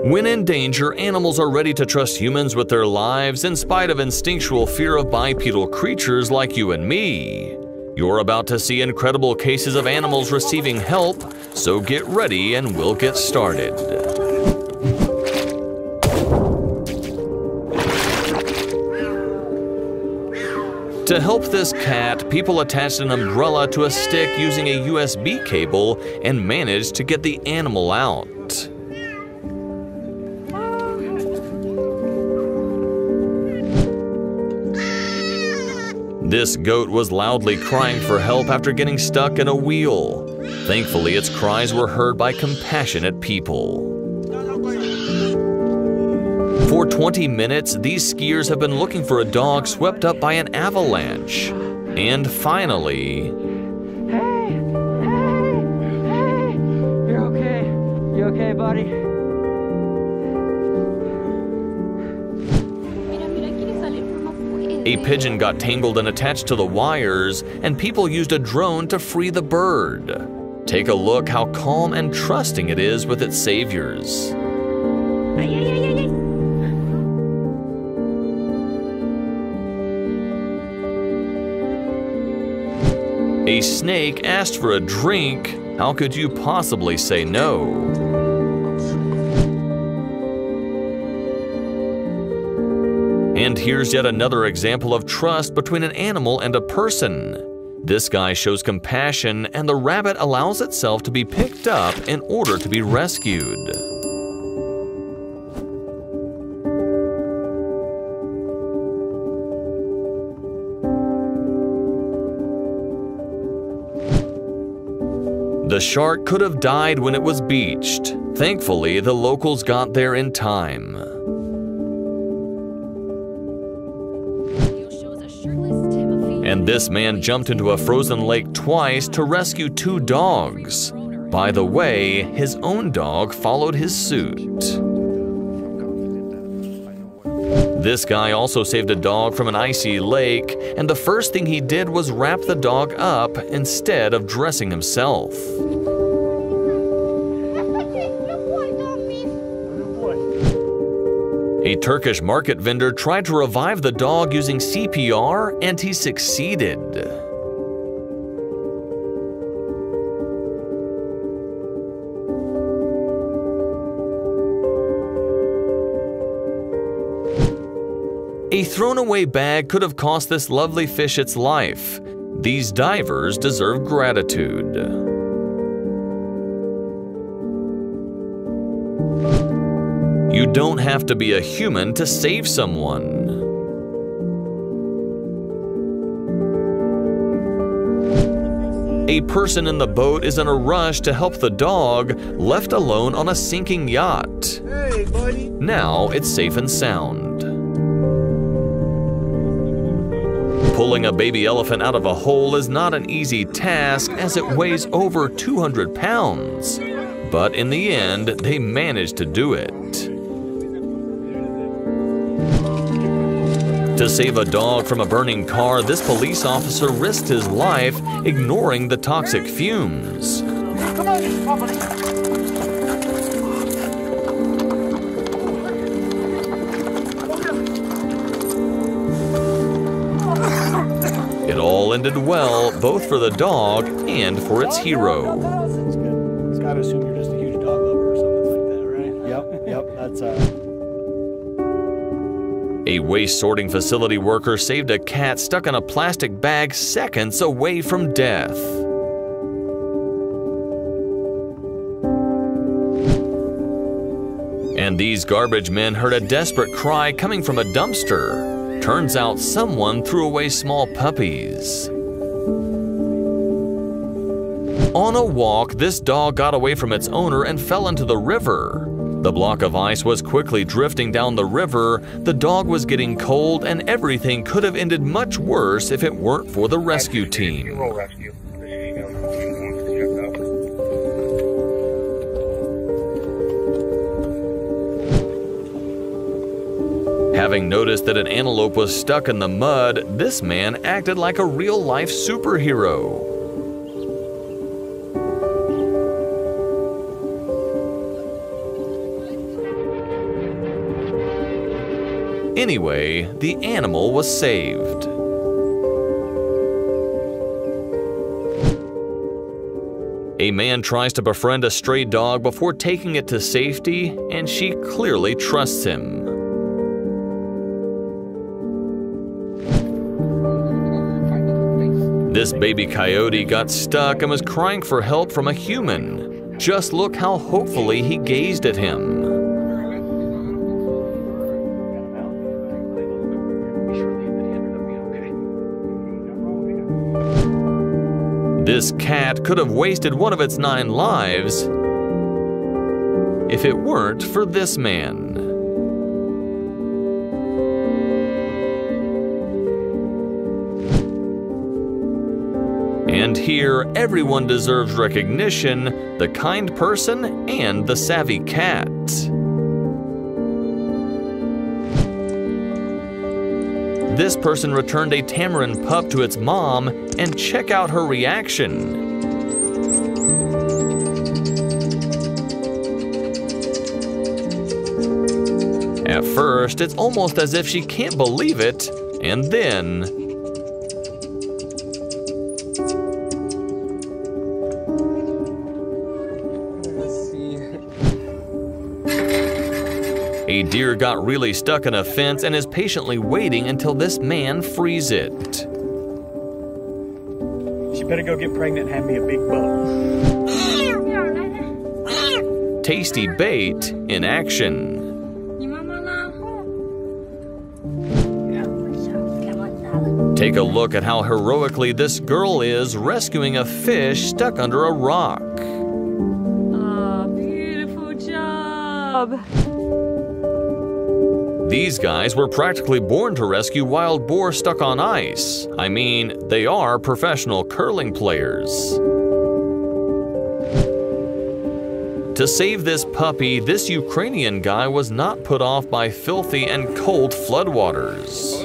When in danger, animals are ready to trust humans with their lives in spite of instinctual fear of bipedal creatures like you and me. You're about to see incredible cases of animals receiving help, so get ready and we'll get started. To help this cat, people attached an umbrella to a stick using a USB cable and managed to get the animal out. This goat was loudly crying for help after getting stuck in a wheel. Thankfully, its cries were heard by compassionate people. For 20 minutes, these skiers have been looking for a dog swept up by an avalanche. And finally... Hey! You're okay. You okay, buddy? A pigeon got tangled and attached to the wires, and people used a drone to free the bird. Take a look how calm and trusting it is with its saviors. A snake asked for a drink. How could you possibly say no? And here's yet another example of trust between an animal and a person. This guy shows compassion, and the rabbit allows itself to be picked up in order to be rescued. The shark could have died when it was beached. Thankfully, the locals got there in time. And this man jumped into a frozen lake twice to rescue 2 dogs. By the way, his own dog followed his suit. This guy also saved a dog from an icy lake, and the first thing he did was wrap the dog up instead of dressing himself. A Turkish market vendor tried to revive the dog using CPR, and he succeeded. A thrown-away bag could have cost this lovely fish its life. These divers deserve gratitude. You don't have to be a human to save someone. A person in the boat is in a rush to help the dog, left alone on a sinking yacht. Hey, buddy. Now it's safe and sound. Pulling a baby elephant out of a hole is not an easy task as it weighs over 200 pounds. But in the end, they managed to do it. To save a dog from a burning car, this police officer risked his life, ignoring the toxic fumes. Come on, buddy. It all ended well, both for the dog and for its hero. That's good. It's got to assume you're just a huge dog lover or something like that, right? Yep, that's A waste sorting facility worker saved a cat stuck in a plastic bag seconds away from death. And these garbage men heard a desperate cry coming from a dumpster. Turns out someone threw away small puppies. On a walk, this dog got away from its owner and fell into the river. The block of ice was quickly drifting down the river, the dog was getting cold, and everything could have ended much worse if it weren't for the rescue team. Having noticed that an antelope was stuck in the mud, this man acted like a real-life superhero. Anyway, the animal was saved. A man tries to befriend a stray dog before taking it to safety, and she clearly trusts him. This baby coyote got stuck and was crying for help from a human. Just look how hopefully he gazed at him. This cat could have wasted one of its 9 lives if it weren't for this man. And here, everyone deserves recognition, the kind person and the savvy cat. This person returned a tamarin pup to its mom, and check out her reaction. At first, it's almost as if she can't believe it, and then a deer got really stuck in a fence and is patiently waiting until this man frees it. She better go get pregnant and have me a big buck. Tasty bait in action. Take a look at how heroically this girl is rescuing a fish stuck under a rock. Beautiful job. These guys were practically born to rescue wild boar stuck on ice. I mean, they are professional curling players. To save this puppy, this Ukrainian guy was not put off by filthy and cold floodwaters.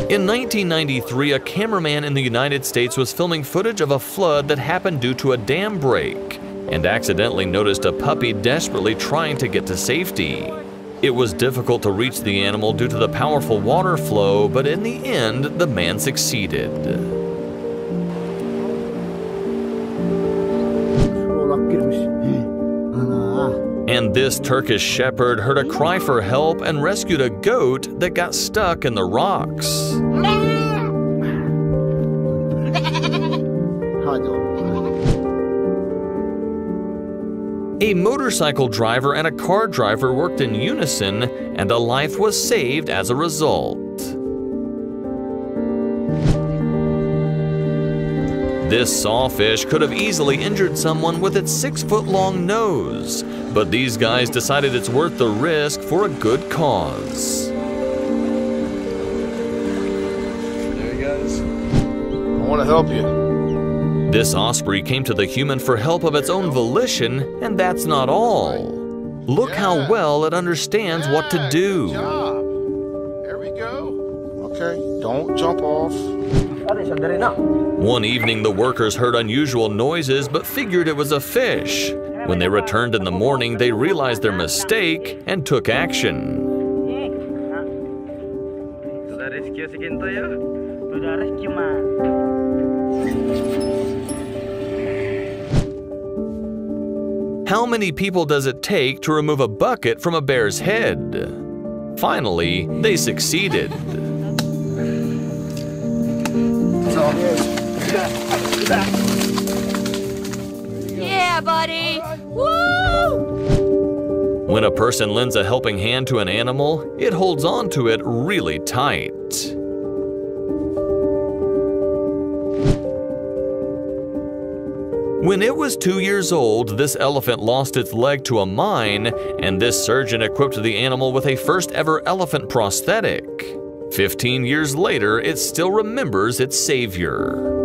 In 1993, a cameraman in the United States was filming footage of a flood that happened due to a dam break, and accidentally noticed a puppy desperately trying to get to safety. It was difficult to reach the animal due to the powerful water flow, but in the end, the man succeeded. And this Turkish shepherd heard a cry for help and rescued a goat that got stuck in the rocks. A motorcycle driver and a car driver worked in unison, and a life was saved as a result. This sawfish could have easily injured someone with its 6-foot-long nose, but these guys decided it's worth the risk for a good cause. There he goes. I want to help you. This osprey came to the human for help of its own volition, and that's not all. Look how well it understands what to do. Good job. There we go. Okay, don't jump off. One evening, the workers heard unusual noises but figured it was a fish. When they returned in the morning, they realized their mistake and took action. How many people does it take to remove a bucket from a bear's head? Finally, they succeeded. Yeah, buddy. Woo! When a person lends a helping hand to an animal, it holds on to it really tight. When it was 2 years old, this elephant lost its leg to a mine, and this surgeon equipped the animal with a first-ever elephant prosthetic. 15 years later, it still remembers its savior.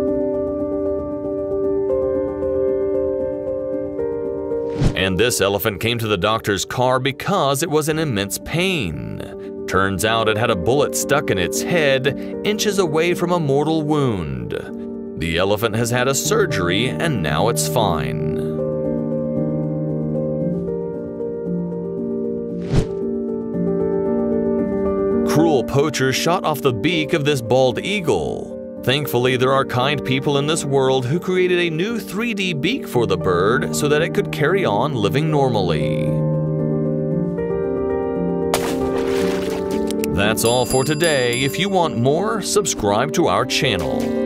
And this elephant came to the doctor's car because it was in immense pain. Turns out it had a bullet stuck in its head, inches away from a mortal wound. The elephant has had a surgery and now it's fine. Cruel poachers shot off the beak of this bald eagle. Thankfully, there are kind people in this world who created a new 3D beak for the bird so that it could carry on living normally. That's all for today. If you want more, subscribe to our channel.